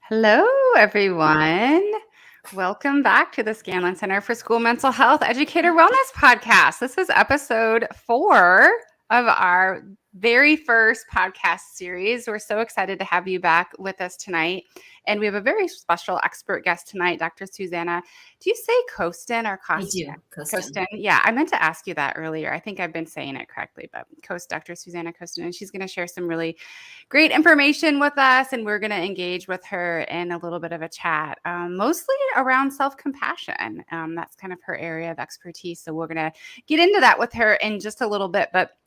Hello, everyone. Welcome back to the Scanlon Center for School Mental Health Educator Wellness Podcast. This is episode 4 of our very first podcast series. We're so excited to have you back with us tonight. And we have a very special expert guest tonight, Dr. Susannah. Do you say Coaston or I Coaston? do, Coaston. Coaston. Yeah, I meant to ask you that earlier. I think I've been saying it correctly, but Dr. Susannah Coaston, and she's going to share some really great information with us, and we're going to engage with her in a little bit of a chat, mostly around self-compassion. That's kind of her area of expertise. So we're going to get into that with her in just a little bit. But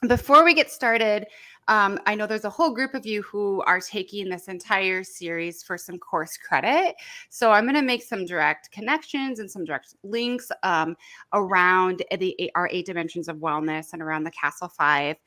before we get started, I know there's a whole group of you who are taking this entire series for some course credit. So I'm going to make some direct connections and some direct links around our 8 dimensions of wellness and around the Castle 5,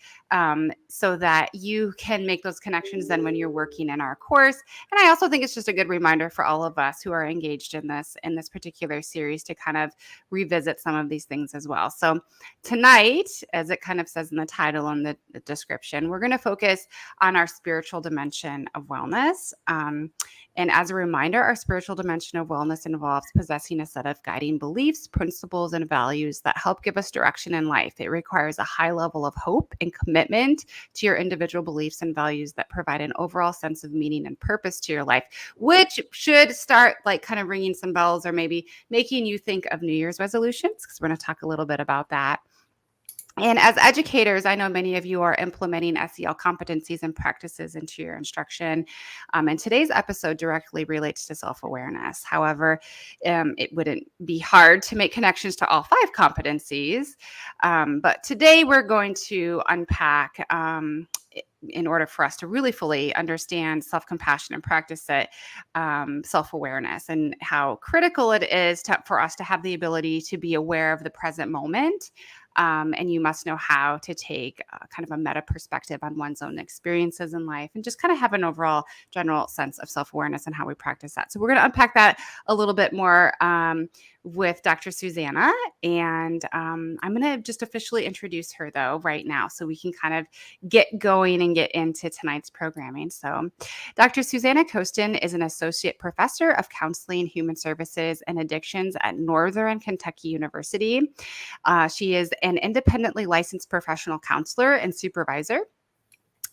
so that you can make those connections then when you're working in our course. And I also think it's just a good reminder for all of us who are engaged in this particular series to kind of revisit some of these things as well. So tonight, as it kind of says in the title and the description, we're going to focus on our spiritual dimension of wellness. And as a reminder, our spiritual dimension of wellness involves possessing a set of guiding beliefs, principles, and values that help give us direction in life. It requires a high level of hope and commitment to your individual beliefs and values that provide an overall sense of meaning and purpose to your life, which should start like kind of ringing some bells or maybe making you think of New Year's resolutions, because we're going to talk a little bit about that. And as educators, I know many of you are implementing SEL competencies and practices into your instruction. And today's episode directly relates to self-awareness. However, it wouldn't be hard to make connections to all 5 competencies. But today we're going to unpack, in order for us to really fully understand self-compassion and practice it, self-awareness, and how critical it is for us to have the ability to be aware of the present moment. And you must know how to take kind of a meta perspective on one's own experiences in life and just kind of have an overall general sense of self-awareness and how we practice that. So we're going to unpack that a little bit more with Dr. Susannah. And I'm going to just officially introduce her, though, right now, so we can kind of get going and get into tonight's programming. So Dr. Susannah Coaston is an associate professor of counseling, human services, and addictions at Northern Kentucky University. She is an independently licensed professional counselor and supervisor.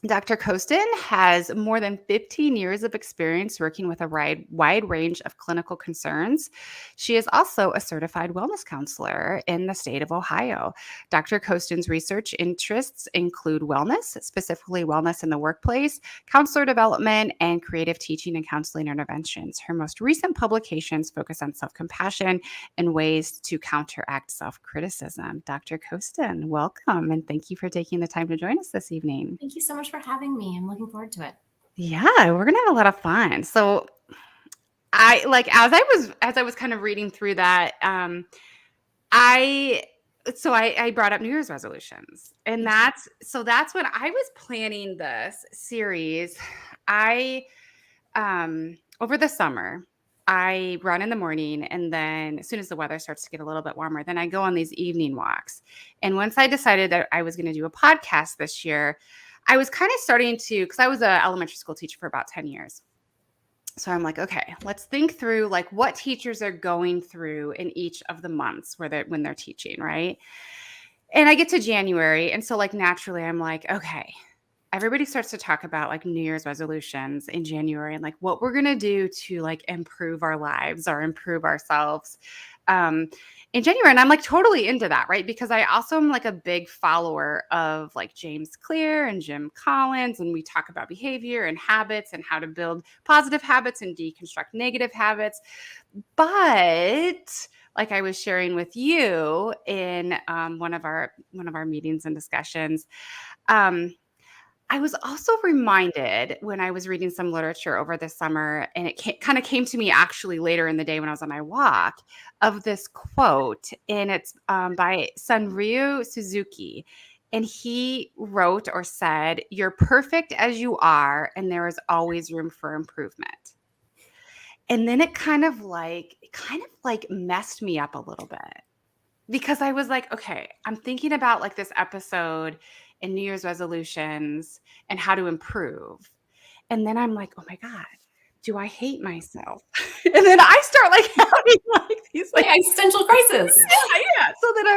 Dr. Coaston has more than 15 years of experience working with a wide range of clinical concerns. She is also a certified wellness counselor in the state of Ohio. Dr. Coaston's research interests include wellness, specifically wellness in the workplace, counselor development, and creative teaching and counseling interventions. Her most recent publications focus on self-compassion and ways to counteract self-criticism. Dr. Coaston, welcome, and thank you for taking the time to join us this evening. Thank you so much for having me. I'm looking forward to it. Yeah, we're gonna have a lot of fun. So I like as I was kind of reading through that, I brought up New Year's resolutions. And that's when I was planning this series. I over the summer, I run in the morning, and then as soon as the weather starts to get a little bit warmer, then I go on these evening walks. And once I decided that I was going to do a podcast this year, I was kind of starting to, because I was an elementary school teacher for about 10 years. So I'm like, okay, let's think through like what teachers are going through in each of the months when they're teaching, right? And I get to January, and so like naturally I'm like, okay, everybody starts to talk about like New Year's resolutions in January and like what we're going to do to like improve our lives or improve ourselves in January. And I'm like totally into that, right? Because I also am like a big follower of like James Clear and Jim Collins. And we talk about behavior and habits and how to build positive habits and deconstruct negative habits. But like I was sharing with you in one of our meetings and discussions, I was also reminded when I was reading some literature over the summer, and it kind of came to me actually later in the day when I was on my walk, of this quote, and it's by Sunryu Suzuki. And he wrote or said, "You're perfect as you are, and there is always room for improvement." And then it kind of like messed me up a little bit, because I was like, okay, I'm thinking about like this episode and New Year's resolutions and how to improve. And then I'm like, oh my God, do I hate myself? And then I start like having like these like existential crisis. yeah. So then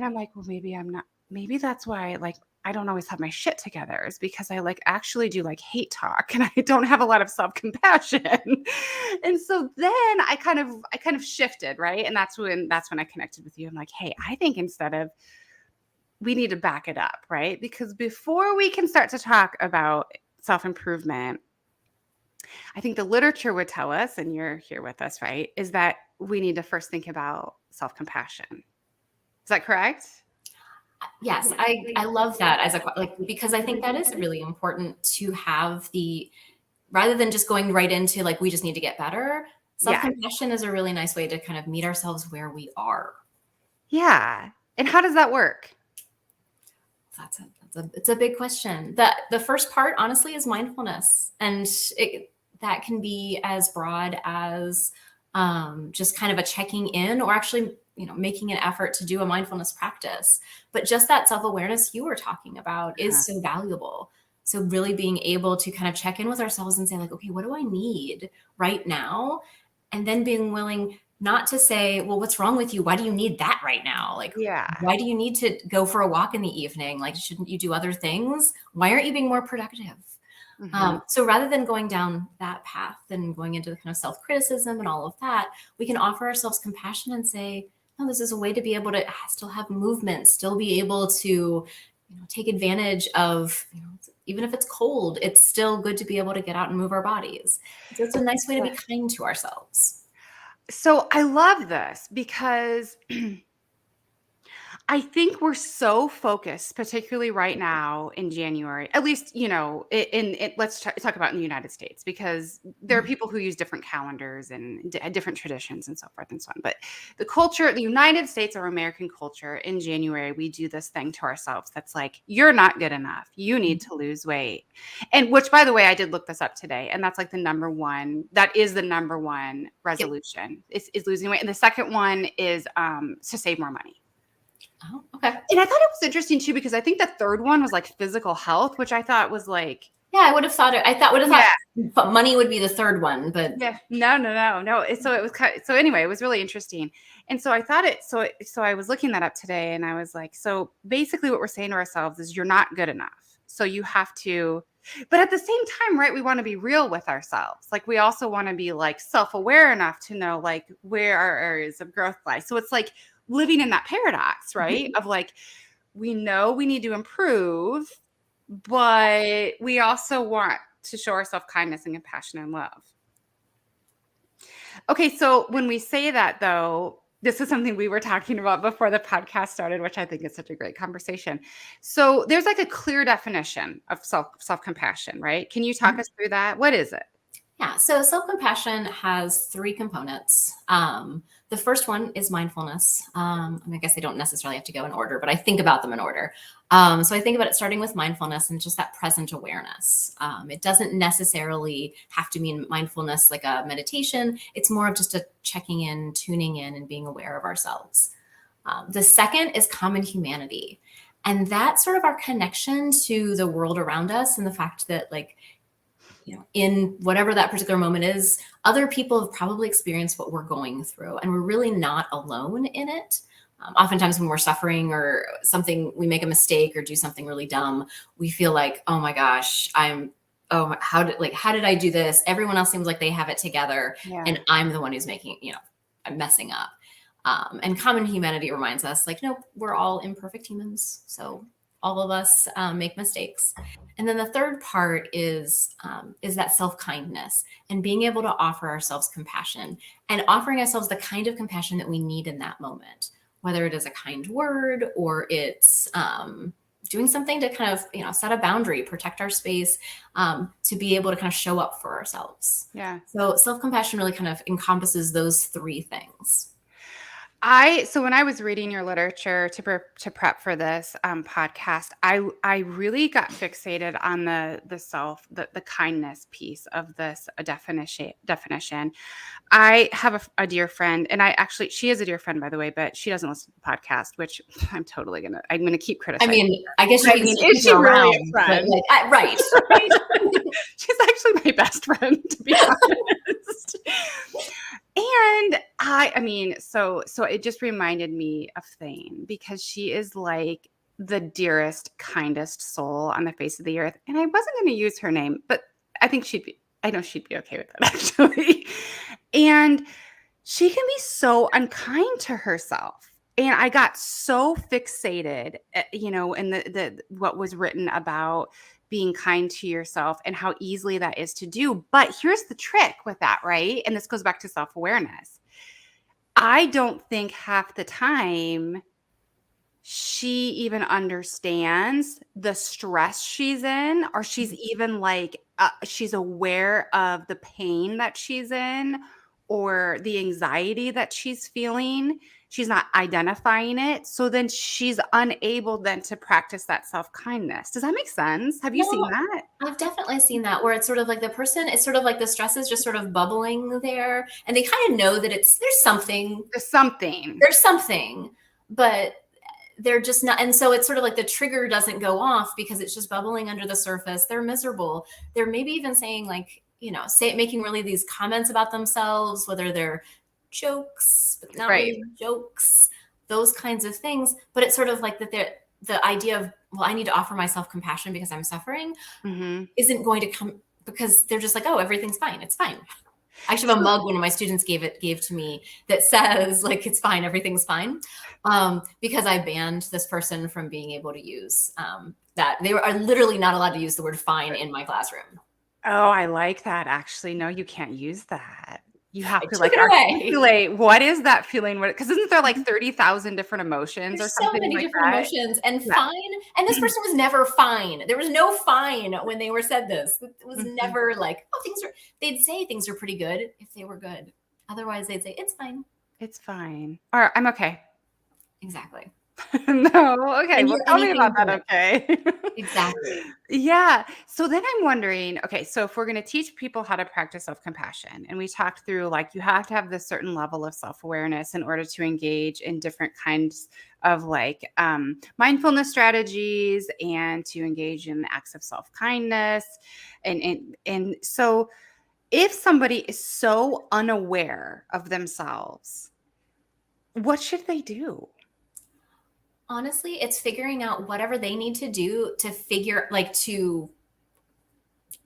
I'm like, well, maybe I'm not, maybe that's why like I don't always have my shit together is because I like actually do like hate talk and I don't have a lot of self-compassion. And so then I kind of shifted, right? And that's when I connected with you. I'm like, hey, I think instead of we need to back it up, right? Because before we can start to talk about self-improvement, I think the literature would tell us, and you're here with us, right, is that we need to first think about self-compassion. Is that correct? Yes, I love that as because I think that is really important to have rather than just going right into like, we just need to get better. Yeah. Self-compassion is a really nice way to kind of meet ourselves where we are. Yeah. And how does that work? It's a big question. The first part, honestly, is mindfulness, and that can be as broad as just kind of a checking in, or actually, making an effort to do a mindfulness practice. But just that self-awareness you were talking about is so valuable. So really being able to kind of check in with ourselves and say like, okay, what do I need right now? And then being willing not to say, well, what's wrong with you? Why do you need that right now? Like, Yeah. why do you need to go for a walk in the evening? Like, shouldn't you do other things? Why aren't you being more productive? So rather than going down that path and going into the kind of self-criticism and all of that, we can offer ourselves compassion and say, no, this is a way to be able to still have movement, still be able to, take advantage of, even if it's cold, it's still good to be able to get out and move our bodies. So it's a nice way to be kind to ourselves. So I love this because I think we're so focused, particularly right now in January, at least, let's talk about in the United States, because there are people who use different calendars and different traditions and so forth and so on. But the United States or American culture in January, we do this thing to ourselves that's like, you're not good enough. You need to lose weight. And which, by the way, I did look this up today. And that's like that is the number one resolution is losing weight. And the second one is to save more money. Oh, okay. And I thought it was interesting too, because I think the third one was like physical health, which I thought was like, yeah, I would have thought money would be the third one, but yeah, no. So it was so anyway, it was really interesting. And so I thought so I was looking that up today and I was like, so basically what we're saying to ourselves is you're not good enough. So you have to, but at the same time, right, we want to be real with ourselves. Like we also want to be like self-aware enough to know like where our areas of growth lie. So it's like living in that paradox, right? Of like, we know we need to improve, but we also want to show ourselves kindness and compassion and love. Okay, so when we say that, though, this is something we were talking about before the podcast started, which I think is such a great conversation. So there's like a clear definition of self-compassion, right? Can you talk us through that? What is it? Yeah, so self-compassion has three components. The first one is mindfulness. I guess they don't necessarily have to go in order, but I think about them in order. So I think about it starting with mindfulness and just that present awareness. It doesn't necessarily have to mean mindfulness like a meditation. It's more of just a checking in, tuning in, and being aware of ourselves. The second is common humanity. And that's sort of our connection to the world around us, and the fact that like, in whatever that particular moment is, other people have probably experienced what we're going through, and we're really not alone in it. Oftentimes when we're suffering or something, we make a mistake or do something really dumb, we feel like, oh my gosh, how did I do this? Everyone else seems like they have it together. Yeah. And I'm the one who's I'm messing up. And common humanity reminds us like, no, we're all imperfect humans. So all of us make mistakes. And then the third part is that self-kindness and being able to offer ourselves compassion, and offering ourselves the kind of compassion that we need in that moment, whether it is a kind word or it's doing something to kind of, set a boundary, protect our space, to be able to kind of show up for ourselves. Yeah. So self-compassion really kind of encompasses those three things. So when I was reading your literature to prep for this podcast, I really got fixated on the kindness piece of this definition. I have a dear friend, and she is a dear friend, by the way, but she doesn't listen to the podcast, which I'm gonna keep I criticizing. mean, I guess you I can mean, still is keep she her really a around, but friend? like, right, right. She's actually my best friend, to be honest. And I mean, so it just reminded me of Thane because she is like the dearest, kindest soul on the face of the earth. And I wasn't going to use her name, but I know she'd be okay with it actually. And she can be so unkind to herself. And I got so fixated, in the what was written about being kind to yourself and how easily that is to do. But here's the trick with that, right? And this goes back to self-awareness. I don't think half the time she even understands the stress she's in, or she's even like, she's aware of the pain that she's in or the anxiety that she's feeling. She's not identifying it. So then she's unable then to practice that self-kindness. Does that make sense? Have you seen No, that? I've definitely seen that where it's sort of like the person, it's sort of like the stress is just sort of bubbling there, and they kind of know that There's something. there's something, but they're just not. And so it's sort of like the trigger doesn't go off because it's just bubbling under the surface. They're miserable. They're maybe even saying like, making really these comments about themselves, whether they're jokes, but not Right. really jokes, those kinds of things. But it's sort of like that the idea of, well, I need to offer myself compassion because I'm suffering Mm-hmm. isn't going to come, because they're just like, oh, everything's fine. It's fine. I actually have a mug one of my students gave to me that says like, it's fine, everything's fine. Because I banned this person from being able to use that. They are literally not allowed to use the word fine in my classroom. Oh, I like that actually. No, you can't use that. You I have to took like it away. articulate what is that feeling? Because isn't there like 30,000 different emotions or There's so something many like different that? emotions, and Yeah. fine. And this person was never fine. There was no fine when they were said this. It was Mhm. never like, oh, they'd say things are pretty good if they were good. Otherwise, they'd say, it's fine. It's fine. Or I'm okay. Exactly. No, okay. And Well, you're tell me about anything that, but. okay? Exactly. Yeah. So then I'm wondering, okay, so if we're going to teach people how to practice self-compassion, and we talked through like you have to have this certain level of self-awareness in order to engage in different kinds of like mindfulness strategies and to engage in acts of self-kindness. And so if somebody is so unaware of themselves, what should they do? Honestly, it's figuring out whatever they need to do to figure, like, to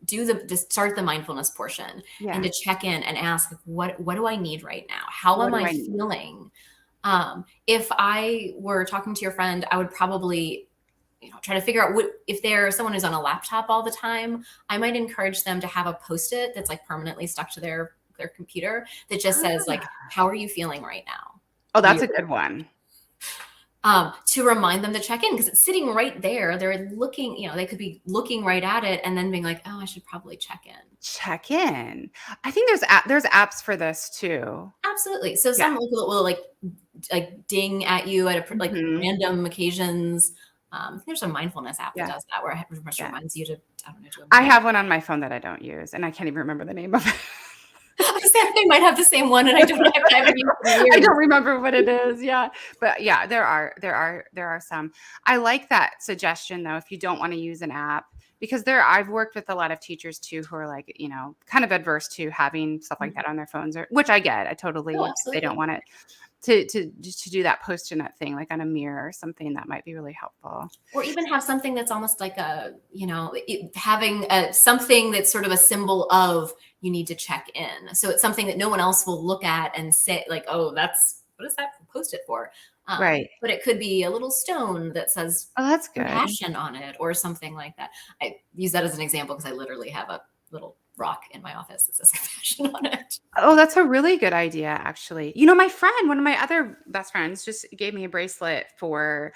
to start the mindfulness portion, and Yeah. to check in and ask, what do I need right now? How What am do I I need? feeling? If I were talking to your friend, I would probably, try to figure out if they're someone who's on a laptop all the time. I might encourage them to have a post-it that's like permanently stuck to their computer that just says like, how are you feeling right now? Oh, Do that's you, a good one. to remind them to check in, because it's sitting right there. They're looking, they could be looking right at it and then being like, oh, I should probably check in. Check in. I think there's apps for this too. Absolutely. So Yeah. some will like ding at you at like Mhm. random occasions. There's a mindfulness app that Yeah. does that, where it just Yeah. reminds you to, I don't know, do a I mindfulness. have one on my phone that I don't use, and I can't even remember the name of it. They might have the same one, and I haven't used it in I years. don't remember what it is. Yeah. But yeah, there are some. I like that suggestion though, if you don't want to use an app, because I've worked with a lot of teachers too who are like, kind of adverse to having stuff like Mhm. that on their phones, which I get. I Oh, totally, if they don't absolutely. want it to do that post-it thing, like on a mirror or something, that might be really helpful. Or even have something that's almost like having something that's sort of a symbol of, you need to check in. So it's something that no one else will look at and say like, oh, what is that post it for? Right. But it could be a little stone that says Oh, that's good. compassion on it, or something like that. I use that as an example because I literally have a little rock in my office that says compassion on it. Oh, that's a really good idea, actually. My friend, one of my other best friends, just gave me a bracelet for,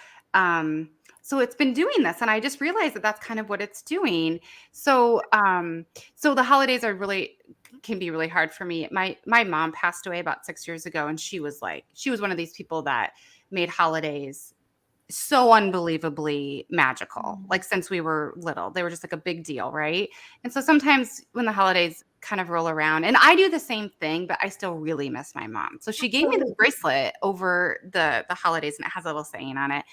so it's been doing this, and I just realized that that's kind of what it's doing. So the holidays are really can be really hard for me. My mom passed away about 6 years ago, and she was one of these people that made holidays so unbelievably magical. Like, since we were little, they were just like a big deal, right? And so sometimes when the holidays kind of roll around, and I do the same thing, but I still really miss my mom. So she gave me this bracelet over the holidays, and it has a little saying on it.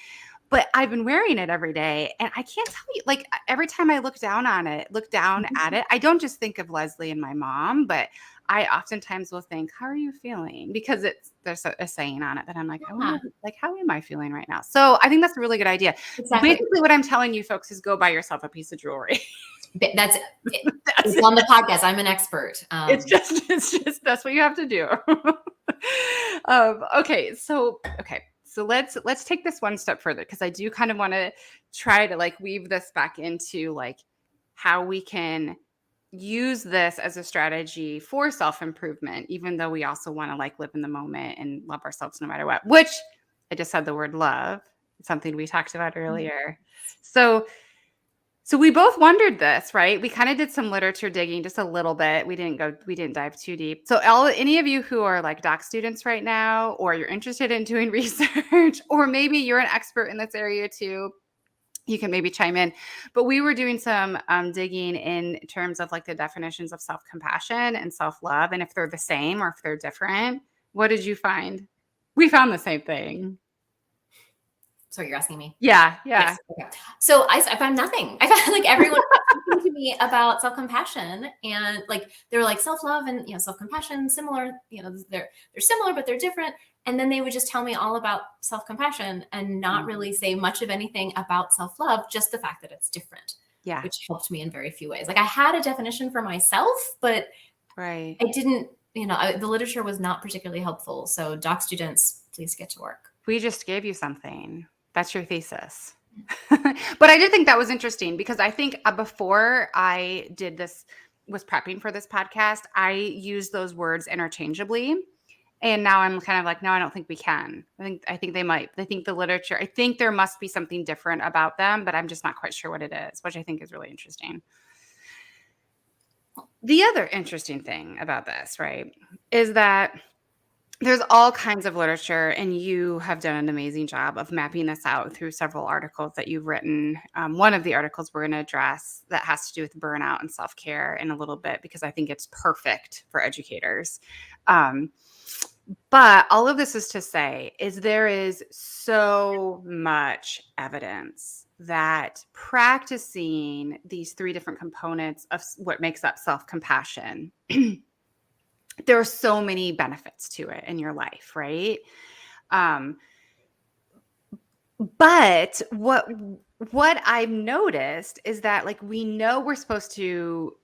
But I've been wearing it every day, and I can't tell you, like, every time I look down at it, I don't just think of Leslie and my mom, but I oftentimes will think, "How are you feeling?" Because there's a saying on it that I'm like, "I Yeah, wonder, like, how am I feeling right now?" So I think that's a really good idea. exactly. Basically, what I'm telling you folks is go buy yourself a piece of jewelry. That's it. That's It's it. on the podcast. I'm an expert. It's just that's what you have to do. Okay, so let's take this one step further, because I do kind of want to try to like weave this back into like how we can use this as a strategy for self-improvement, even though we also want to like live in the moment and love ourselves no matter what, which I just said the word love. It's something we talked about earlier. So we both wondered this, right? We kind of did some literature digging just a little bit. We didn't dive too deep. So any of you who are like doc students right now, or you're interested in doing research, or maybe you're an expert in this area too, you can maybe chime in. But we were doing some digging in terms of like the definitions of self-compassion and self-love, and if they're the same or if they're different. What did you find? We found the same thing. So you're asking me? Yeah. Yes. Okay. So I found nothing. I found like everyone was talking to me about self-compassion, and like they were like self-love and self-compassion similar. They're similar, but they're different. And then they would just tell me all about self-compassion and not really say much of anything about self-love, just the fact that it's different. Yeah. Which helped me in very few ways. Like I had a definition for myself, but Right. I didn't. The literature was not particularly helpful. So doc students, please get to work. We just gave you something. That's your thesis. But I did think that was interesting, because I think before I was prepping for this podcast, I used those words interchangeably. And now I'm kind of like, no, I don't think we can. I think they might. I think the literature, I think there must be something different about them, but I'm just not quite sure what it is, which I think is really interesting. The other interesting thing about this, right, is that there's all kinds of literature, and you have done an amazing job of mapping this out through several articles that you've written. One of the articles we're going to address that has to do with burnout and self-care in a little bit, because I think it's perfect for educators. But all of this is to say is there is so much evidence that practicing these three different components of what makes up self-compassion, there are so many benefits to it in your life, right? But what I've noticed is that, like, we know we're supposed to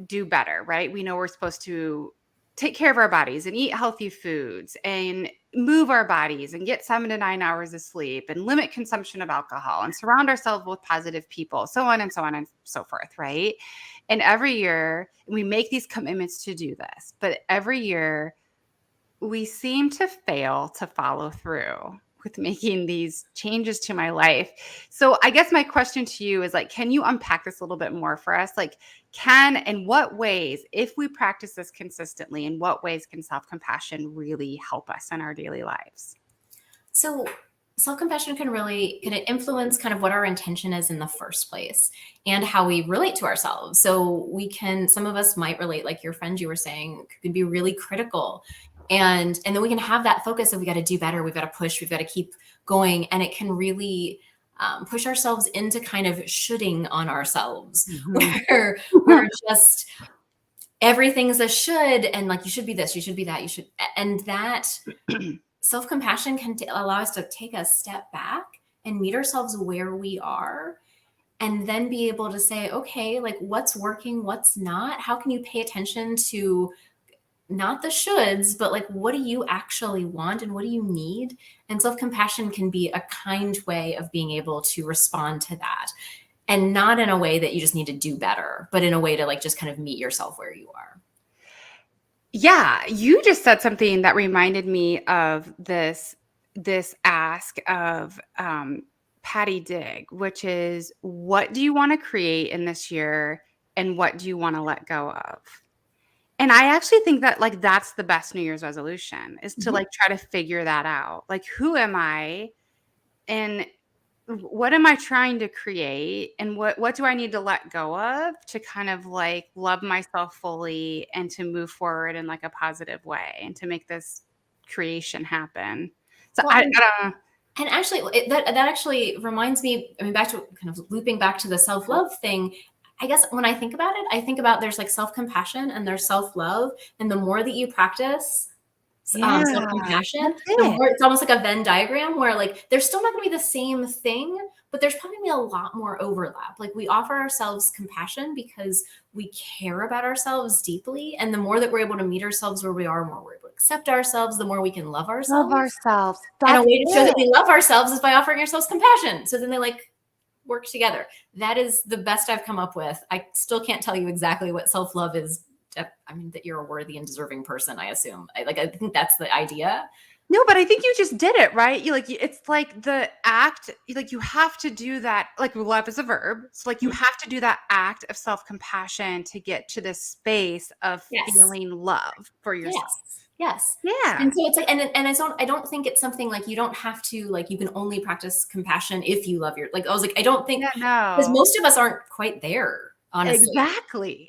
do better, right? We know we're supposed to take care of our bodies and eat healthy foods and move our bodies and get 7 to 9 hours of sleep and limit consumption of alcohol and surround ourselves with positive people, so on and so on and so forth, right? And every year we make these commitments to do this, but every year we seem to fail to follow through with making these changes to my life. So I guess my question to you is, like, can you unpack this a little bit more for us? Like, in what ways, if we practice this consistently, in what ways can self-compassion really help us in our daily lives? So self-compassion can influence kind of what our intention is in the first place and how we relate to ourselves. So some of us might relate, like your friend you were saying, could be really critical. And then we can have that focus of we got to do better, we've got to push, we've got to keep going. And it can really push ourselves into kind of shoulding on ourselves, where we're just, everything's a should, and like, you should be this, you should be that, you should, and that self-compassion can allow us to take a step back and meet ourselves where we are, and then be able to say, okay, like, what's working, what's not, how can you pay attention to not the shoulds, but like, what do you actually want and what do you need? And self-compassion can be a kind way of being able to respond to that, and not in a way that you just need to do better, but in a way to like just kind of meet yourself where you are. Yeah, you just said something that reminded me of this ask of Patty Digg, which is, what do you want to create in this year, and what do you want to let go of? And I actually think that like that's the best New Year's resolution is to Mhm. like try to figure that out. Like who am I and what am I trying to create and what do I need to let go of to kind of like love myself fully and to move forward in like a positive way and to make this creation happen. So Well, I don't and actually, that actually reminds me. I mean, back to kind of looping back to the self know. love thing. I guess when I think about it, I think about there's like self compassion and there's self love, and the more that you practice Yeah, self compassion, that's the it. more it's almost like a Venn diagram where like there's still not going to be the same thing, but there's probably going to be a lot more overlap. Like we offer ourselves compassion because we care about ourselves deeply, and the more that we're able to meet ourselves where we are, the more we're able to accept ourselves, the more we can love Love ourselves. ourselves. And a That's way to show that it. we love ourselves is by offering ourselves compassion. So then they like work together. That is the best I've come up with. I still can't tell you exactly what self love is. I mean, that you're a worthy and deserving person, I assume. I think that's the idea. No, but I think you just did it, right? You like it's like the act, like you have to do that, like love is a verb. So like you Mhm. have to do that act of self-compassion to get to this space of Yes. feeling love for yourself. Yes. Yes. And Yeah. so it's like, and I don't think it's something like you don't have to like you can only practice compassion if you love your like I was like I don't think Yeah, because no. most of us aren't quite there honestly. Exactly.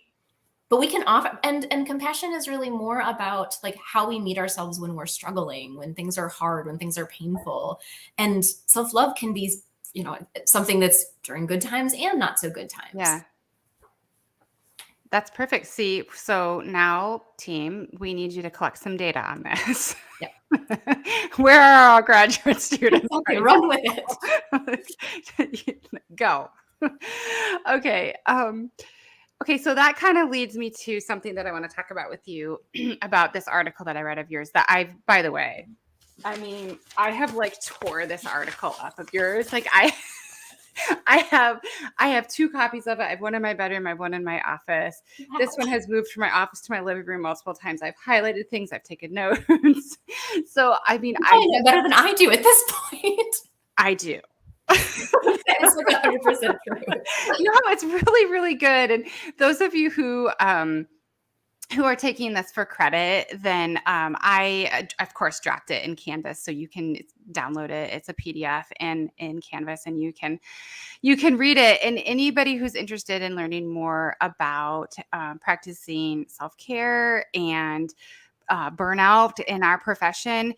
But we can offer and compassion is really more about like how we meet ourselves when we're struggling, when things are hard, when things are painful. And self-love can be, something that's during good times and not so good times. Yeah. That's perfect. See, so now team, we need you to collect some data on this. Yeah. Where are our graduate students Okay, right run with it. now? Go. Okay. Okay, so that kind of leads me to something that I want to talk about with you about this article that I read of yours that I've, by the way, I mean, I have like tore this article up of yours. Like I have two copies of it. I have one in my bedroom, I have one in my office. This Wow. one has moved from my office to my living room multiple times. I've highlighted things, I've taken notes. So I mean, You probably know better than I do at this point. I do. That is like 100% true. No, it's really, really good. And those of you who are taking this for credit, then I, of course, dropped it in Canvas, so you can download it. It's a PDF in Canvas, and you can read it. And anybody who's interested in learning more about practicing self care and burnout in our profession.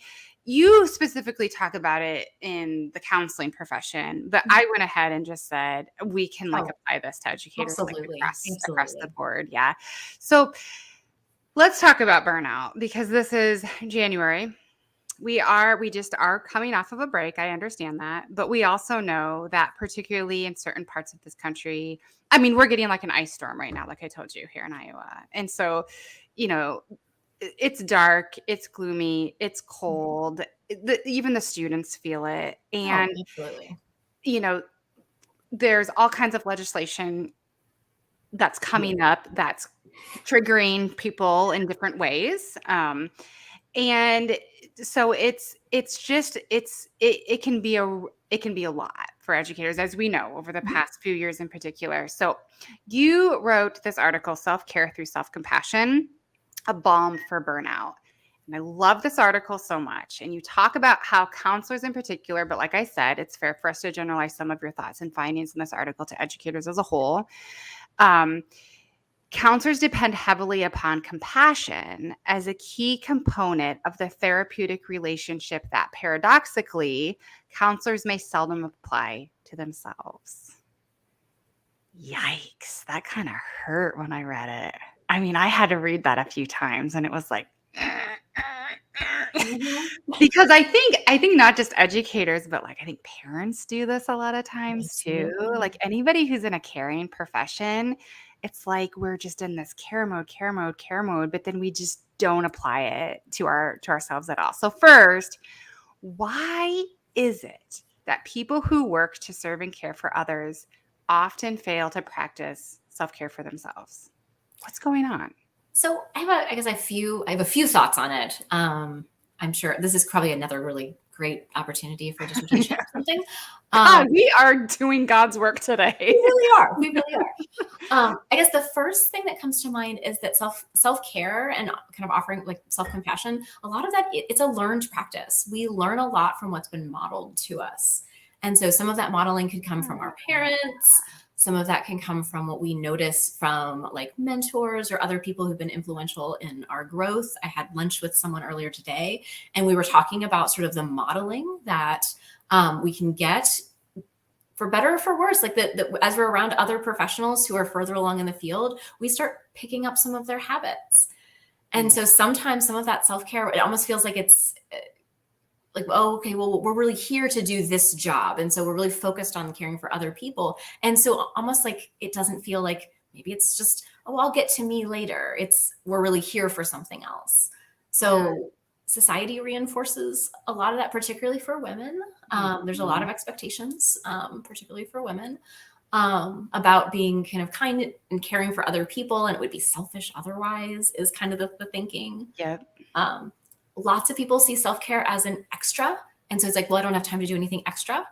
You specifically talk about it in the counseling profession, but I went ahead and just said we can like Oh, apply this to educators like absolutely. across the Absolutely. board. Yeah. So let's talk about burnout because this is January. We just are coming off of a break. I understand that. But we also know that particularly in certain parts of this country, I mean, we're getting like an ice storm right now, like I told you here in Iowa. And so, you know, it's dark, it's gloomy, it's cold. Even the students feel it. Oh, And, absolutely. you know, there's all kinds of legislation that's Yeah. coming up that's triggering people in different ways. And so it can be a lot for educators, as we know over the Mhm. past few years in particular. So you wrote this article, Self-Care Through Self-Compassion, a balm for burnout. And I love this article so much. And you talk about how counselors in particular, but like I said, it's fair for us to generalize some of your thoughts and findings in this article to educators as a whole. Um, Counselors depend heavily upon compassion as a key component of the therapeutic relationship that paradoxically, counselors may seldom apply to themselves. Yikes, that kind of hurt when I read it. I mean, I had to read that a few times and it was like Mhm. because I think not just educators, but like I think parents do this a lot of times too. Absolutely. Like anybody who's in a caring profession, it's like we're just in this care mode, care mode, care mode, but then we just don't apply it to ourselves at all. So first, why is it that people who work to serve and care for others often fail to practice self-care for themselves? What's going on? So I have a few thoughts on it. I'm sure this is probably another really great opportunity for dissertation or something. God, we are doing God's work today. We really are. We really are. I guess the first thing that comes to mind is that self-care and kind of offering like self-compassion, a lot of that, it's a learned practice. We learn a lot from what's been modeled to us. And so some of that modeling could come from our parents. Some of that can come from what we notice from like mentors or other people who've been influential in our growth. I had lunch with someone earlier today, and we were talking about sort of the modeling that we can get for better or for worse. Like as we're around other professionals who are further along in the field, we start picking up some of their habits. And so sometimes some of that self-care, it almost feels like it's like, oh, okay, well, we're really here to do this job. And so we're really focused on caring for other people. And so almost like it doesn't feel like maybe it's just, oh, I'll get to me later. We're really here for something else. So society reinforces a lot of that, particularly for women. There's a lot of expectations, particularly for women, about being kind of kind and caring for other people. And it would be selfish otherwise is kind of the thinking. Yep. Lots of people see self-care as an extra. And so it's like, well, I don't have time to do anything extra.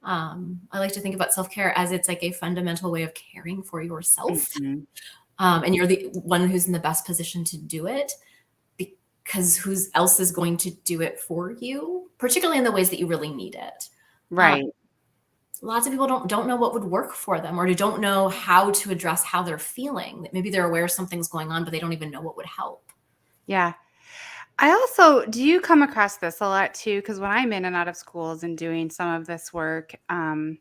I like to think about self-care as it's like a fundamental way of caring for yourself. And you're the one who's in the best position to do it, because who else is going to do it for you, particularly in the ways that you really need it. Right. Lots of people don't know what would work for them, or don't know how to address how they're feeling. Maybe they're aware something's going on, but they don't even know what would help. Yeah. Do you come across this a lot too? Because when I'm in and out of schools and doing some of this work, I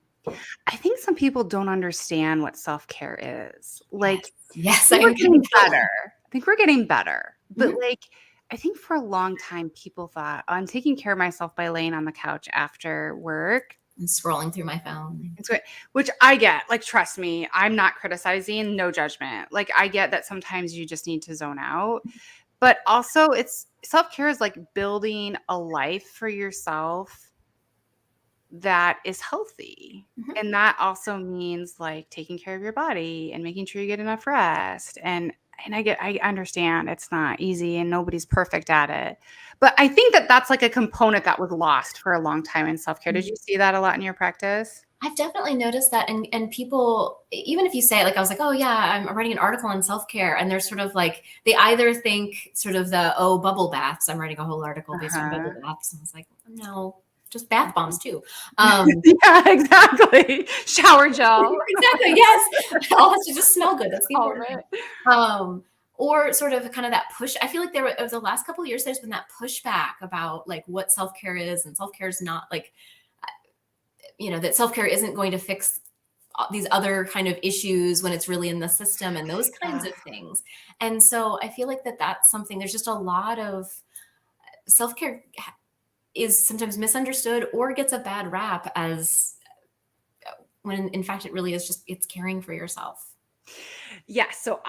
think some people don't understand what self-care is. Like, yes, we're getting better. I think we're getting better. But like, I think for a long time, people thought, oh, I'm taking care of myself by laying on the couch after work and scrolling through my phone. It's great, which I get. Like, trust me, I'm not criticizing, no judgment. Like, I get that sometimes you just need to zone out. But also, it's self-care is like building a life for yourself that is healthy. And that also means like taking care of your body and making sure you get enough rest. And I understand it's not easy and nobody's perfect at it. But I think that that's like a component that was lost for a long time in self-care. Did you see that a lot in your practice? I've definitely noticed that. And people, even if you say, like, I was like, oh yeah, I'm writing an article on self-care. And they're sort of like, they either think sort of bubble baths. I'm writing a whole article based on bubble baths. And I was like, no, just bath bombs too. Yeah, exactly. Shower gel. Exactly. Yes. It all has to just smell good. That's the important. Or sort of kind of that push. I feel like over the last couple of years, there's been that pushback about like what self-care is, and self-care is not like, that self-care isn't going to fix these other kind of issues when it's really in the system and those kinds of things. And so I feel like that's something, there's just a lot of self-care is sometimes misunderstood or gets a bad rap as when in fact it really is just, it's caring for yourself. Yeah. So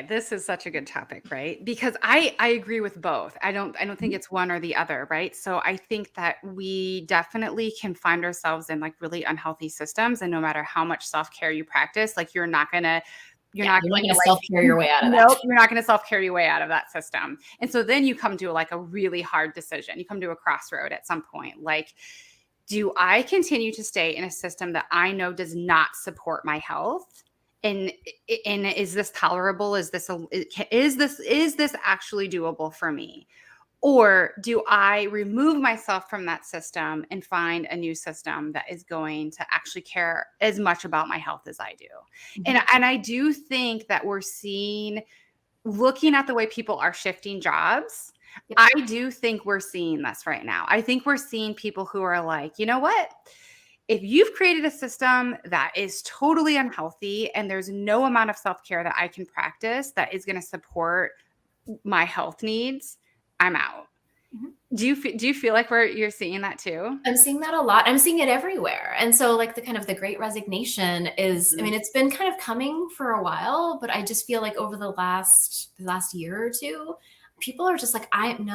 this is such a good topic, right? Because I agree with both. I don't think it's one or the other, right? So I think that we definitely can find ourselves in like really unhealthy systems. And no matter how much self-care you practice, like you're not going to self-care your way out of that. Nope, you're not going to self-care your way out of that system. And so then you come to like a really hard decision. You come to a crossroad at some point. Like, do I continue to stay in a system that I know does not support my health? And is this tolerable? Is this actually doable for me? Or do I remove myself from that system and find a new system that is going to actually care as much about my health as I do? And I do think that looking at the way people are shifting jobs, I do think we're seeing this right now. I think we're seeing people who are like, you know what? If you've created a system that is totally unhealthy and there's no amount of self-care that I can practice that is going to support my health needs, I'm out. Do you feel like you're seeing that too? I'm seeing that a lot. I'm seeing it everywhere. And so like the kind of the great resignation is, I mean, it's been kind of coming for a while, but I just feel like over the last year or two, people are just like, I'm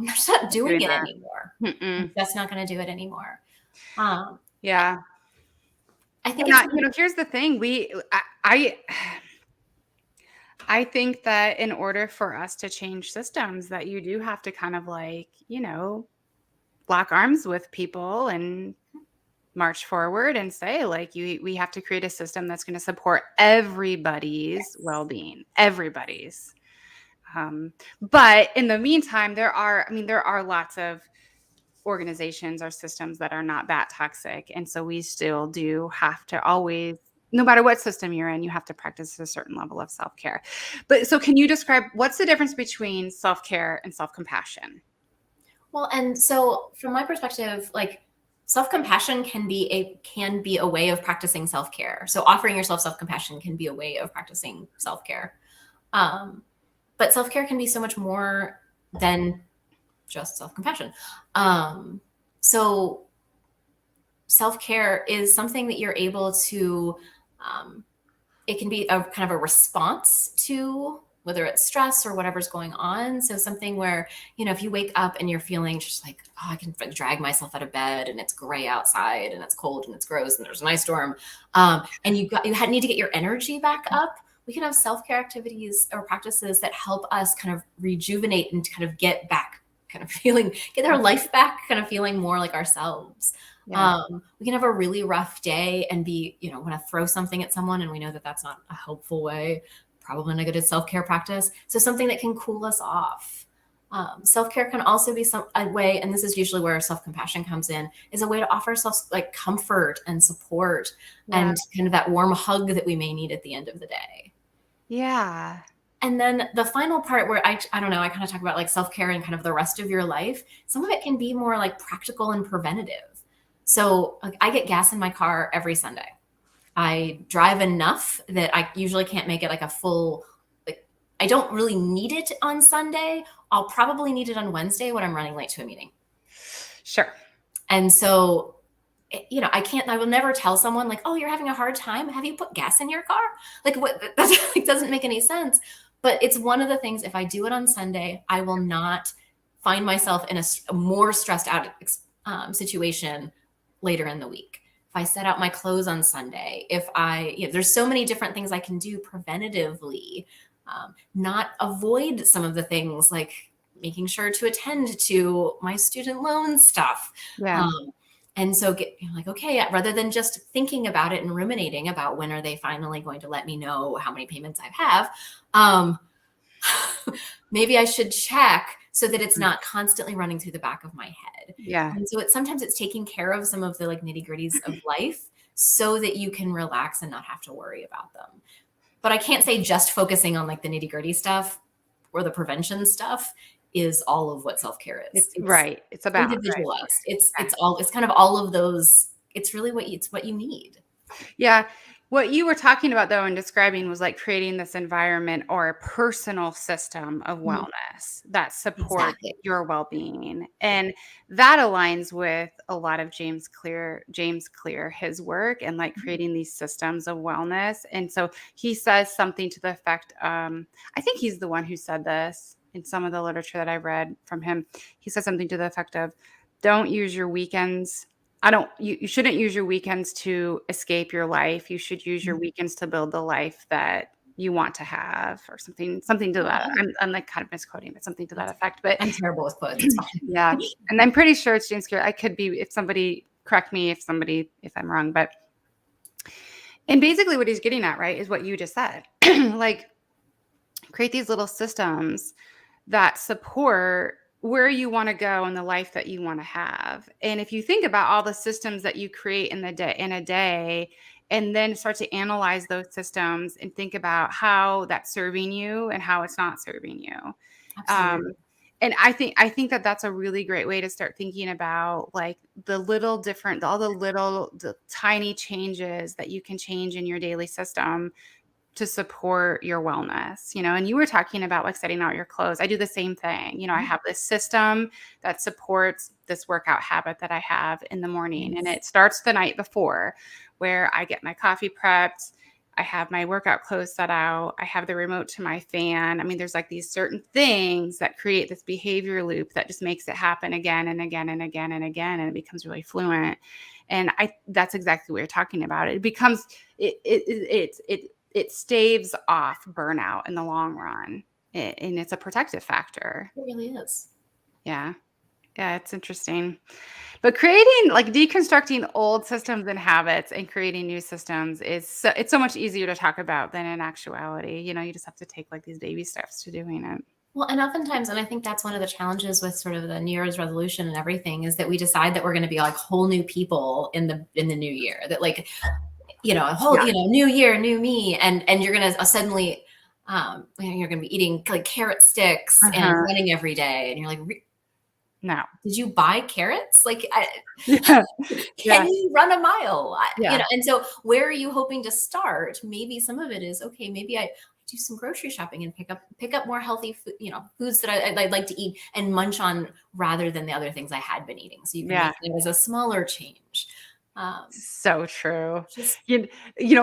just not doing it anymore. I'm just not going to do it anymore. Yeah. I think here's the thing. I think that in order for us to change systems, that you do have to kind of like, lock arms with people and march forward and say, like, we have to create a system that's going to support everybody's well-being, everybody's. But in the meantime, there are lots of organizations or systems that are not that toxic. And so we still do have to always, no matter what system you're in, you have to practice a certain level of self-care. But so can you describe what's the difference between self-care and self-compassion? Well, and so from my perspective, like self-compassion can be a way of practicing self-care. So offering yourself self-compassion can be a way of practicing self-care. Um, but self-care can be so much more than just self-compassion. So self-care is something that you're able to, it can be a kind of a response to whether it's stress or whatever's going on. So something where, if you wake up and you're feeling just like, oh, I can drag myself out of bed and it's gray outside and it's cold and it's gross and there's an ice storm, and you need to get your energy back up. We can have self-care activities or practices that help us kind of rejuvenate and kind of get back, kind of get our life back, kind of feeling more like ourselves. Yeah. We can have a really rough day and be, want to throw something at someone, and we know that that's not a helpful way, probably not a good self-care practice. So something that can cool us off. Self-care can also be a way, and this is usually where self-compassion comes in, is a way to offer ourselves like comfort and support and kind of that warm hug that we may need at the end of the day. Yeah. And then the final part where I don't know, I kind of talk about like self-care and kind of the rest of your life. Some of it can be more like practical and preventative. So like, I get gas in my car every Sunday. I drive enough that I usually can't make it like a full, like, I don't really need it on Sunday. I'll probably need it on Wednesday when I'm running late to a meeting. Sure. And so, I will never tell someone like, oh, you're having a hard time. Have you put gas in your car? Like what, that like, doesn't make any sense. But it's one of the things, if I do it on Sunday, I will not find myself in a more stressed out situation later in the week. If I set out my clothes on Sunday, there's so many different things I can do preventatively, not avoid some of the things like making sure to attend to my student loan stuff. Yeah. And so like, okay, rather than just thinking about it and ruminating about when are they finally going to let me know how many payments I have, maybe I should check so that it's not constantly running through the back of my head. Yeah. And so sometimes it's taking care of some of the like nitty gritties of life so that you can relax and not have to worry about them. But I can't say just focusing on like the nitty gritty stuff or the prevention stuff is all of what self-care is. It's right. It's about individualized. Right. It's kind of all of those. It's really what you need. Yeah. What you were talking about, though, and describing was like creating this environment or a personal system of wellness that supports Exactly. your well-being. And that aligns with a lot of James Clear, his work and like creating these systems of wellness. And so he says something to the effect, I think he's the one who said this in some of the literature that I've read from him. He said something to the effect of, don't use your weekends. You shouldn't use your weekends to escape your life. You should use your weekends to build the life that you want to have, or something to that. I'm like kind of misquoting, but something to that effect. But I'm terrible with quotes. It's fine. yeah. And I'm pretty sure it's James Clear. I could be, if somebody correct me, if I'm wrong, and basically what he's getting at, right, is what you just said. Like create these little systems that support where you want to go and the life that you want to have. And if you think about all the systems that you create in a day, and then start to analyze those systems and think about how that's serving you and how it's not serving you. Absolutely. And I think that that's a really great way to start thinking about like all the tiny changes that you can change in your daily system to support your wellness, and you were talking about like setting out your clothes. I do the same thing. I have this system that supports this workout habit that I have in the morning. And it starts the night before, where I get my coffee prepped. I have my workout clothes set out. I have the remote to my fan. I mean, there's like these certain things that create this behavior loop that just makes it happen again and again and again and again. And it becomes really fluent. And that's exactly what you're talking about. It becomes, it staves off burnout in the long run, and it's a protective factor. It really is. Yeah. Yeah, it's interesting. But creating, like deconstructing old systems and habits and creating new systems it's so much easier to talk about than in actuality. You just have to take like these baby steps to doing it. Well, and oftentimes, and I think that's one of the challenges with sort of the New Year's resolution and everything, is that we decide that we're going to be like whole new people in the new year. That like, a whole, Yeah. new year, new me, and you're going to suddenly, you're going to be eating like carrot sticks and Uh-huh. running every day, and you're like, No. did you buy carrots? Like, Yeah. can Yeah. you run a mile? Yeah. And so where are you hoping to start? Maybe some of it is, okay, maybe I do some grocery shopping and pick up more healthy food, foods that I'd like to eat and munch on rather than the other things I had been eating. So you can Yeah. make it as a smaller change. So true. Just You,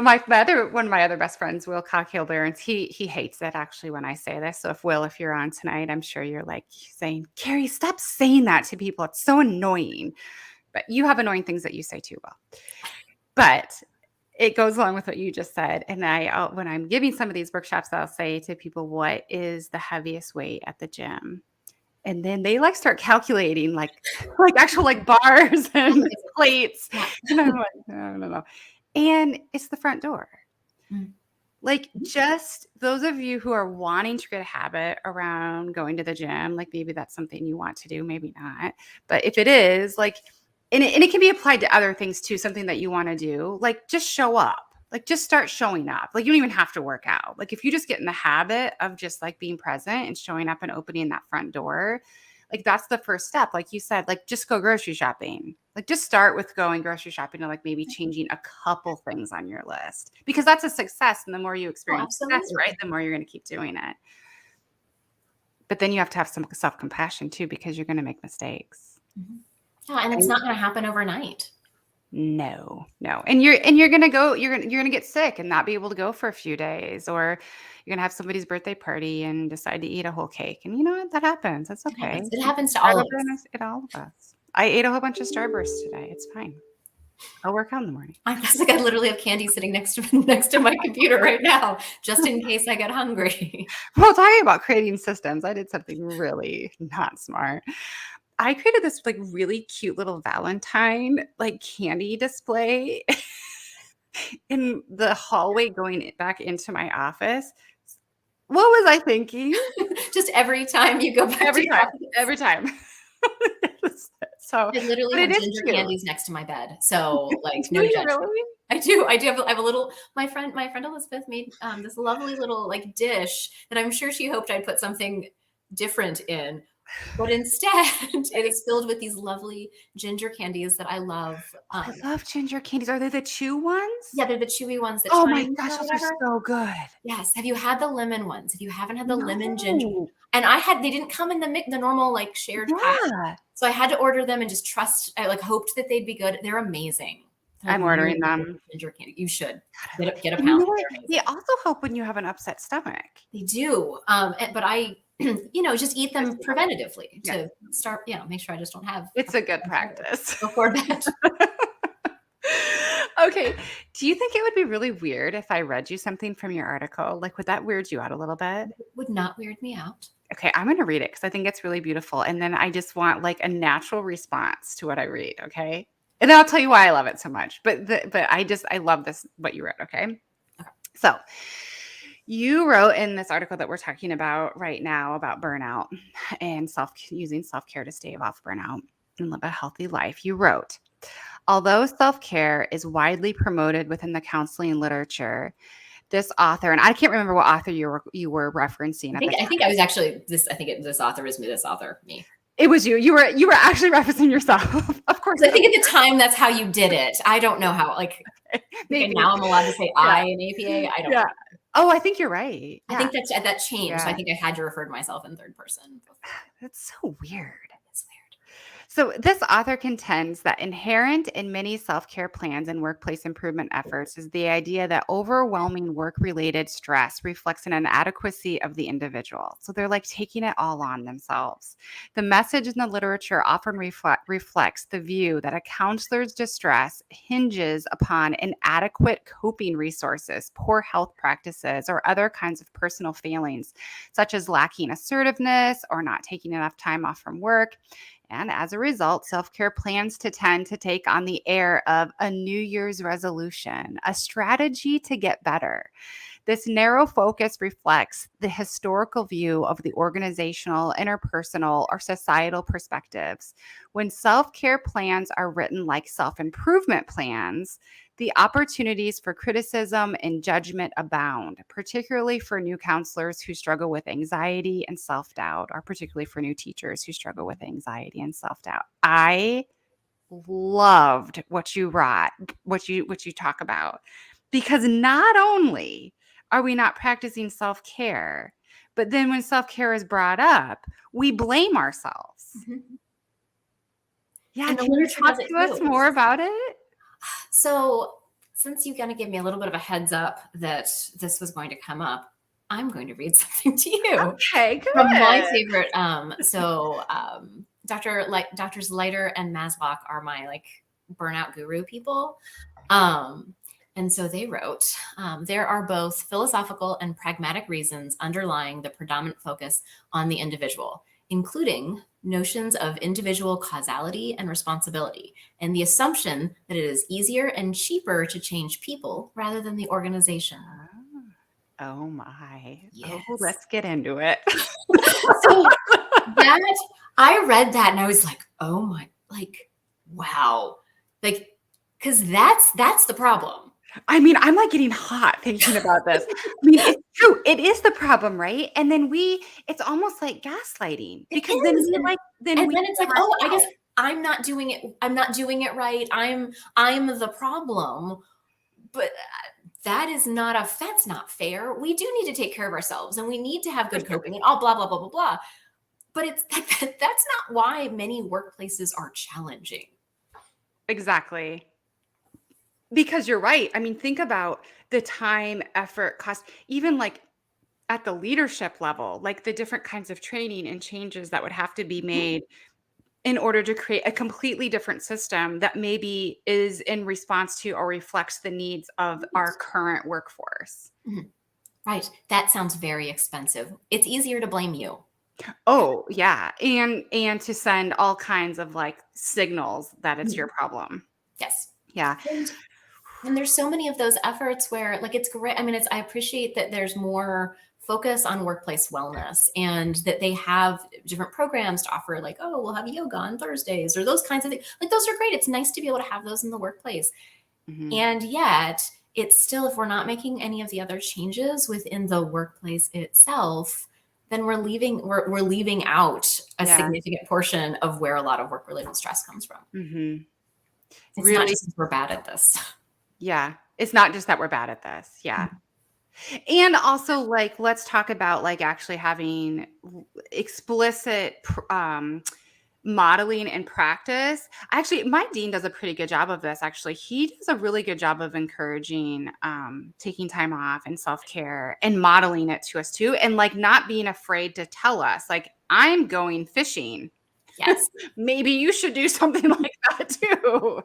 my other one of my other best friends, Will Cockhill Barons, he hates it actually when I say this. So if you're on tonight, I'm sure you're like saying, Carrie, stop saying that to people. It's so annoying. But you have annoying things that you say too, Will. But it goes along with what you just said. And when I'm giving some of these workshops, I'll say to people, what is the heaviest weight at the gym? And then they like start calculating like actual like bars and plates. yeah. And I'm like, no, no, no. And it's the front door. Mm. Like just those of you who are wanting to get a habit around going to the gym, like maybe that's something you want to do, maybe not. But if it is, like, and it can be applied to other things too, something that you want to do, like just show up. Like just start showing up. Like you don't even have to work out. Like if you just get in the habit of just like being present and showing up and opening that front door, like that's the first step. Like you said, like just go grocery shopping. Like just start with going grocery shopping and like maybe changing a couple things on your list because that's a success. And the more you Oh, experience success, absolutely. right, the more you're going to keep doing it. But then you have to have some self-compassion too because you're going to make mistakes. Mhm. Yeah, and it's not going to happen overnight. No, no. And you're gonna get sick and not be able to go for a few days, or you're gonna have somebody's birthday party and decide to eat a whole cake. And you know what? That happens. That's It okay. happens. It happens to Start all of over us. at all of us. I ate a whole bunch of Starburst today. It's fine. I'll work out in the morning. I guess like I literally have candy sitting next to my computer right now, just in case I get hungry. Well, talking about creating systems, I did something really not smart. I created this like really cute little Valentine like candy display in the hallway going back into my office. What was I thinking? Just every time you go back to Every your time, office. every time. So, I literally but have it is ginger cute. candies next to my bed. So like Do no you judgment. really? I do. I have a little. My friend Elizabeth made this lovely little like dish that I'm sure she hoped I'd put something different in, but instead it is filled with these lovely ginger candies that I love. I love ginger candies. Are they the chew ones? Yeah, they're the chewy ones that Oh my shine gosh, or those are whatever. so good. Yes. Have you had the lemon ones? If you haven't had the lemon ginger, No. and they didn't come in the normal like shared pack. Yeah. So I had to order them and just I like hoped that they'd be good. They're amazing. They're like I'm really ordering good them. ginger candy. You should God, I love get a and you pound. know what? They're They amazing. also help when you have an upset stomach. They do. But I, just eat them preventatively Yeah. to start, make sure I just don't have It's a good practice. before bed. Okay. Do you think it would be really weird if I read you something from your article? Like, would that weird you out a little bit? It would not weird me out. Okay, I'm gonna read it because I think it's really beautiful. And then I just want like a natural response to what I read. Okay. And then I'll tell you why I love it so much. But I love this what you wrote. Okay. So you wrote in this article that we're talking about right now about burnout and using self-care to stave off burnout and live a healthy life. You wrote, although self-care is widely promoted within the counseling literature, this author, and I can't remember what author you were referencing at the time. I think I was actually this. I think this author is me. This author, me. It was you. You were actually referencing yourself. Of course. I think at the time that's how you did it. I don't know how. Like Maybe. now I'm allowed to say I in APA. I don't know. Oh, I think you're right. I think that changed. So I Yeah. think I had to refer to myself in third person. That's so weird. It's weird. So, this author contends that inherent in many self care plans and workplace improvement efforts is the idea that overwhelming work related stress reflects an inadequacy of the individual. So, they're like taking it all on themselves. The message in the literature often reflects the view that a counselor's distress hinges upon inadequate coping resources, poor health practices, or other kinds of personal failings, such as lacking assertiveness or not taking enough time off from work. And as a result, self-care plans to tend to take on the air of a New Year's resolution, a strategy to get better. This narrow focus reflects the historical view of the organizational, interpersonal, or societal perspectives. When self care plans are written like self improvement plans, the opportunities for criticism and judgment abound, particularly for new counselors who struggle with anxiety and self doubt, or particularly for new teachers who struggle with anxiety and self doubt. I loved what you write, what you talk about, because not only are we not practicing self-care, but then when self-care is brought up, we blame ourselves. Mm-hmm. Yeah, And the can you literature talk does it to us too. more about it? So since you kind of gave me a little bit of a heads up that this was going to come up, I'm going to read something to you Okay, from my good. favorite. Doctors Leiter and Maslow are my like burnout guru people. And so they wrote, there are both philosophical and pragmatic reasons underlying the predominant focus on the individual, including notions of individual causality and responsibility, and the assumption that it is easier and cheaper to change people rather than the organization. Oh my. Yes. Oh, let's get into it. So that I read that and I was like, oh my, like, wow. Like, because that's the problem. I mean, I'm like getting hot thinking about this. I mean, it's true. It is the problem, right? And then it's almost like gaslighting, It because then is. we like, then And we then it's like, blame oh, I guess ourselves. I'm not doing it. I'm not doing it right. I'm the problem. But that is that's not fair. We do need to take care of ourselves and we need to have good coping and all blah, blah, blah, blah, blah. But it's that's not why many workplaces are challenging. Exactly. Because you're right. I mean, think about the time, effort, cost, even like at the leadership level, like the different kinds of training and changes that would have to be made in order to create a completely different system that maybe is in response to or reflects the needs of our current workforce. Mhm. Right. That sounds very expensive. It's easier to blame you. Oh, yeah. And to send all kinds of like signals that it's Mhm. your problem. Yes. Yeah. And there's so many of those efforts where like it's great. I mean, I appreciate that there's more focus on workplace wellness and that they have different programs to offer, like, oh, we'll have yoga on Thursdays or those kinds of things. Like those are great. It's nice to be able to have those in the workplace. Mhm. And yet it's still, if we're not making any of the other changes within the workplace itself, then we're leaving out a Yeah. significant portion of where a lot of work related stress comes from. Mhm. It's not Really, just 'cause we're bad at this. yeah. It's not just that we're bad at this. Yeah. And also, like, let's talk about like actually having explicit modeling and practice. Actually, my dean does a pretty good job of this. Actually, he does a really good job of encouraging taking time off and self-care and modeling it to us too, and like not being afraid to tell us, like, I'm going fishing. Yes. Maybe you should do something like that too.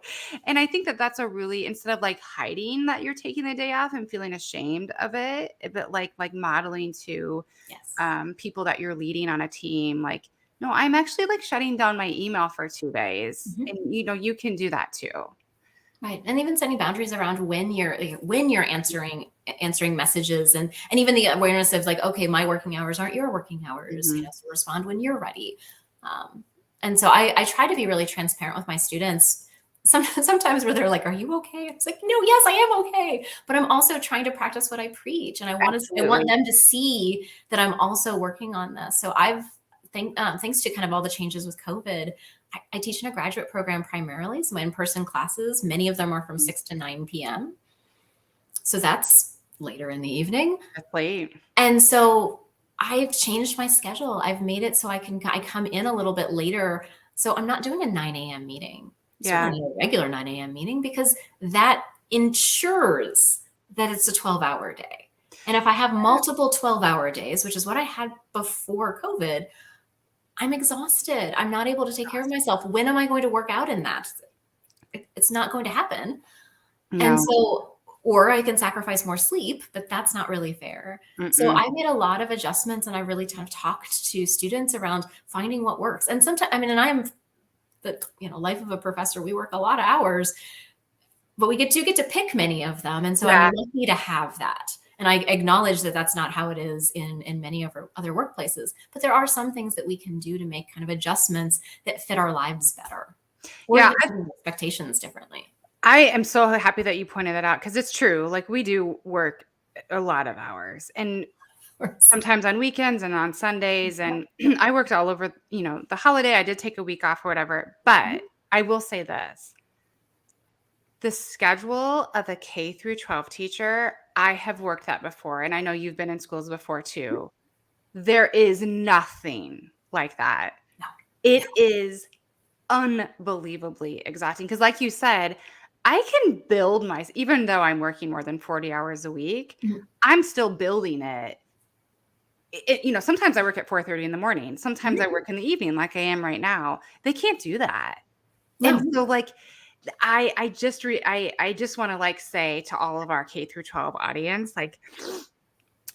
And I think that that's a really, instead of like hiding that you're taking the day off and feeling ashamed of it, but like modeling to Yes. people that you're leading on a team, like, no, I'm actually like shutting down my email for 2 days, Mhm. and you can do that too. Right. And even setting boundaries around when you're answering messages and even the awareness of like, okay, my working hours aren't your working hours, Mhm. so respond when you're ready. And so I try to be really transparent with my students. Sometimes where they're like, "Are you okay?" It's like, "No, yes, I am okay." But I'm also trying to practice what I preach, and I want Absolutely. them to see that I'm also working on this. So thanks to kind of all the changes with COVID, I teach in a graduate program primarily, so my in-person classes. Many of them are from 6 to 9 p.m. So that's later in the evening. That's late. And so I've changed my schedule. I've made it so I come in a little bit later. So I'm not doing a 9 a.m. meeting, Yeah. certainly not a regular 9 a.m. meeting, because that ensures that it's a 12-hour day. And if I have multiple 12-hour days, which is what I had before COVID, I'm exhausted. I'm not able to take care of myself. When am I going to work out in that? It's not going to happen. And No. so, or I can sacrifice more sleep, but that's not really fair. So Mm-mm. I made a lot of adjustments and I really kind of talked to students around finding what works. And sometimes, I mean, and the life of a professor. We work a lot of hours, but we get to pick many of them. And so Yeah. I'm lucky to have that. And I acknowledge that that's not how it is in many of our other workplaces, but there are some things that we can do to make kind of adjustments that fit our lives better, or Yeah. even expectations differently. I am so happy that you pointed that out, because it's true. Like, we do work a lot of hours, and sometimes on weekends and on Sundays. And I worked all over, the holiday. I did take a week off or whatever. But I will say this: the schedule of a K through 12 teacher, I have worked that before. And I know you've been in schools before too. There is nothing like that. No. It is unbelievably exhausting, because, like you said, I can build even though I'm working more than 40 hours a week, I'm still building it. Sometimes I work at 4:30 in the morning. Sometimes I work in the evening, like I am right now. They can't do that. No. And so, like, I just want to, like, say to all of our K through 12 audience, like,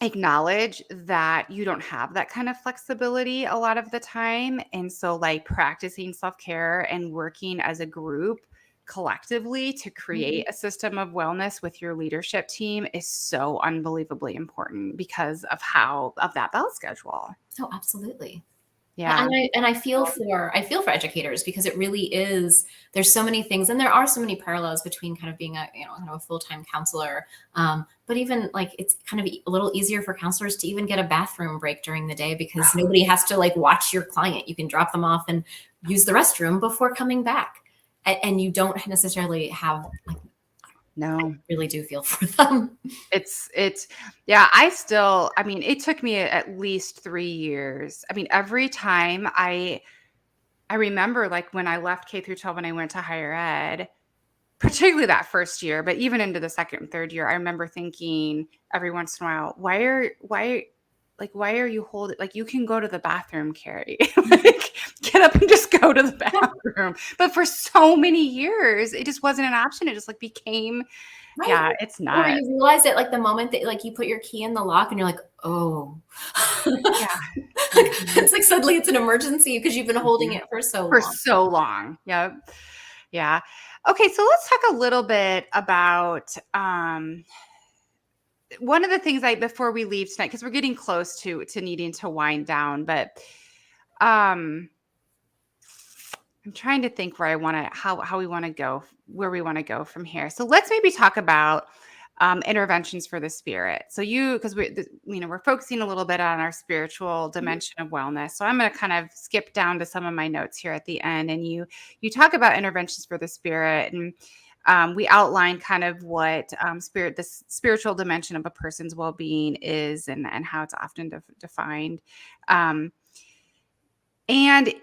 acknowledge that you don't have that kind of flexibility a lot of the time. And so, like, practicing self-care and working as a group collectively to create a system of wellness with your leadership team is so unbelievably important because of that bell schedule. Oh, absolutely. Yeah. And I feel for educators, because it really is, there's so many things, and there are so many parallels between kind of being a kind of a full-time counselor, but even like it's kind of a little easier for counselors to even get a bathroom break during the day, because nobody has to like watch your client. You can drop them off and use the restroom before coming back, and you don't necessarily have like, No. I really do feel for them. Yeah, it took me at least 3 years. I mean, every time I remember, like, when I left K through 12 and I went to higher ed, particularly that first year, but even into the second and third year, I remember thinking every once in a while, why are you holding, like, you can go to the bathroom, Carrie. Like, get up and just go to the bathroom. But for so many years, it just wasn't an option. It just, like, became, Right. yeah, it's Or not. you realize it like the moment that like you put your key in the lock and you're like, oh. Yeah. It's like suddenly it's an emergency because you've been holding it for so For long. so long. Yep. Yeah. Okay, so let's talk a little bit about one of the things before we leave tonight, because we're getting close to needing to wind down, but um I'm trying to think where how we want to go, where we want to go from here. So let's maybe talk about interventions for the spirit. So because we're focusing a little bit on our spiritual dimension of wellness. So I'm going to kind of skip down to some of my notes here at the end, and you talk about interventions for the spirit, and we outline kind of what the spiritual dimension of a person's well-being is, and how it's often defined. And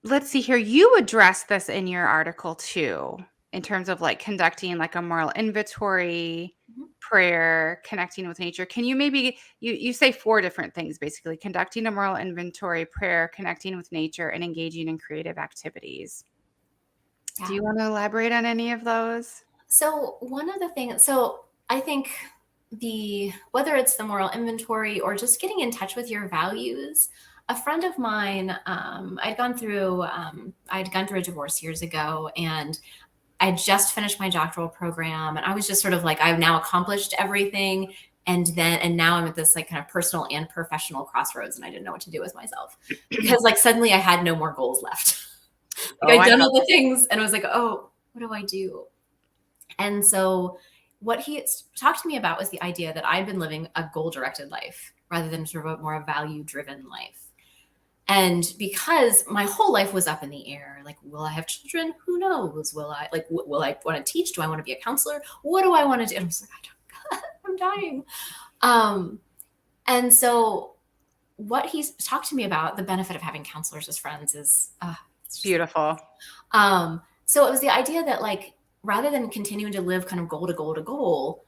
let's see here. You address this in your article too, in terms of like conducting like a moral inventory, prayer, connecting with nature. Can you maybe, you say 4 different things, basically: conducting a moral inventory, prayer, connecting with nature, and engaging in creative activities. Yeah. Do you want to elaborate on any of those? So one of the things, so I think whether it's the moral inventory or just getting in touch with your values, a friend of mine, I'd gone through a divorce years ago, and I just finished my doctoral program, and I was just sort of like, I've now accomplished everything. And now I'm at this like kind of personal and professional crossroads, and I didn't know what to do with myself, because like suddenly I had no more goals left. Like I'd done all the things, and I was like, oh, what do I do? And so what he talked to me about was the idea that I'd been living a goal-directed life rather than sort of a more value-driven life. And because my whole life was up in the air, like, will I have children? Who knows? Will I want to teach? Do I want to be a counselor? What do I want to do? And I was like, I'm dying. And so what he's talked to me about, the benefit of having counselors as friends, is it's beautiful. So it was the idea that, like, rather than continuing to live kind of goal to goal to goal,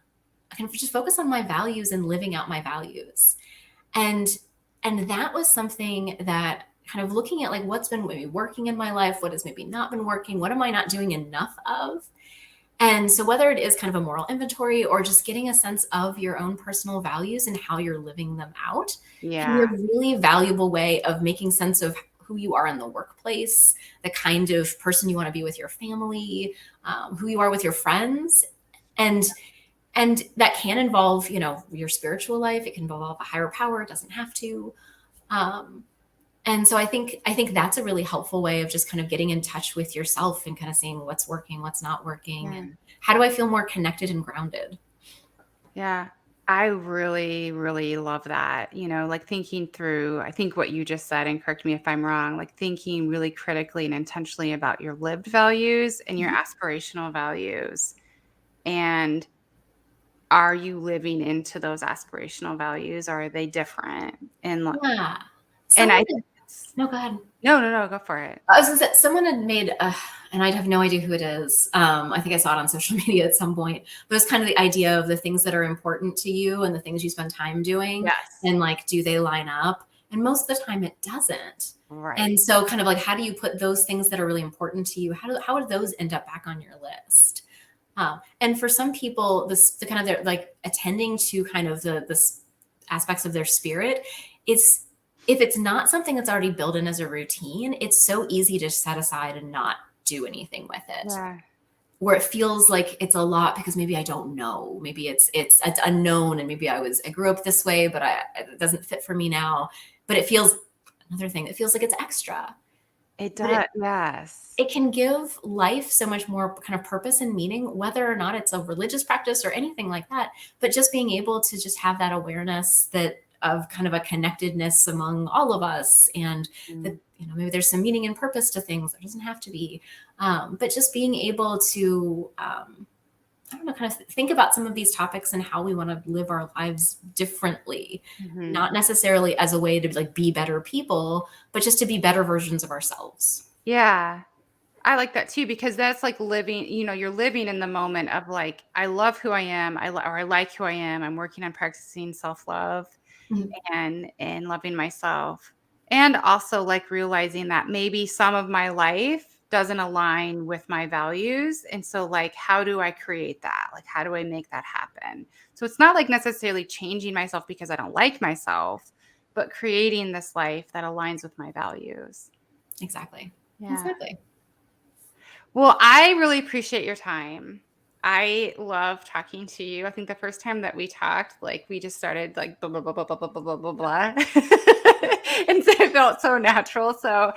I can just focus on my values and living out my values. And that was something that, kind of looking at like what's been maybe working in my life, what has maybe not been working, what am I not doing enough of? And so whether it is kind of a moral inventory or just getting a sense of your own personal values and how you're living them out, can be a really valuable way of making sense of who you are in the workplace, the kind of person you want to be with your family, who you are with your friends. And that can involve, your spiritual life. It can involve a higher power. It doesn't have to. Um, and so I think that's a really helpful way of just kind of getting in touch with yourself and kind of seeing what's working, what's not working, Yeah. and how do I feel more connected and grounded. Yeah. I really, really love that. Like thinking through, I think what you just said, and correct me if I'm wrong, like thinking really critically and intentionally about your lived values and your Mhm. aspirational values. And are you living into those aspirational values? Or are they different? Yeah. And Someone I had, think it's, no, go ahead. no, no, no, go for it. I was gonna say, someone had made, and I have no idea who it is. I think I saw it on social media at some point. But it's kind of the idea of the things that are important to you and the things you spend time doing, Yes. and like, do they line up? And most of the time, it doesn't. Right. And so, kind of like, how do you put those things that are really important to you? How do those end up back on your list? And for some people, the kind of their, like, attending to kind of the aspects of their spirit, it's if it's not something that's already built in as a routine, it's so easy to set aside and not do anything with it. Yeah. Where it feels like it's a lot because maybe I don't know, maybe it's unknown, and maybe I grew up this way, but it doesn't fit for me now. But it feels, another thing, it feels like it's extra. It But it does. Yes. it can give life so much more kind of purpose and meaning, whether or not it's a religious practice or anything like that. But just being able to just have that awareness that of kind of a connectedness among all of us, and that, Mm. maybe there's some meaning and purpose to things. There doesn't have to be, but just being able to, I don't know, kind of think about some of these topics and how we want to live our lives differently, Mhm. not necessarily as a way to like be better people, but just to be better versions of ourselves. Yeah. I like that too, because that's like living, you're living in the moment of like, I love who I am. Or I like who I am. I'm working on practicing self-love Mhm. and loving myself. And also like realizing that maybe some of my life doesn't align with my values. And so like, how do I create that? Like, how do I make that happen? So it's not like necessarily changing myself because I don't like myself, but creating this life that aligns with my values. Exactly. Yeah. Exactly. Well, I really appreciate your time. I love talking to you. I think the first time that we talked, like we just started like blah blah blah blah blah blah blah blah blah blah. And so it felt so natural. So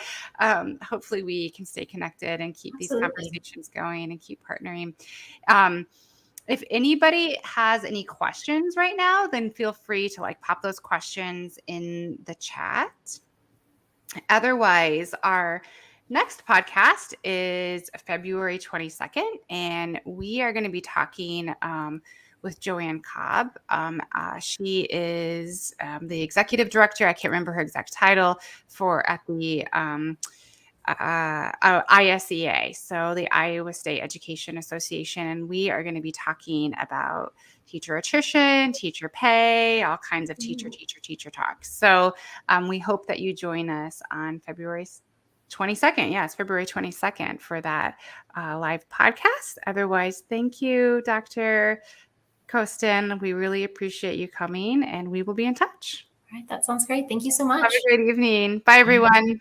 hopefully we can stay connected and keep these Absolutely. conversations going and keep partnering. Um, if anybody has any questions right now, then feel free to like pop those questions in the chat. Otherwise, our next podcast is February 22nd, and we are going to be talking with Joanne Cobb. She is the executive director. I can't remember her exact title for at the ISEA, so the Iowa State Education Association, and we are going to be talking about teacher attrition, teacher pay, all kinds of teacher talk. So we hope that you join us on February 22nd. Yeah, it's February 22nd for that live podcast. Otherwise, thank you, Dr. Coaston. We really appreciate you coming, and we will be in touch. All right. That sounds great. Thank you so Have a much. great evening. Bye, everyone.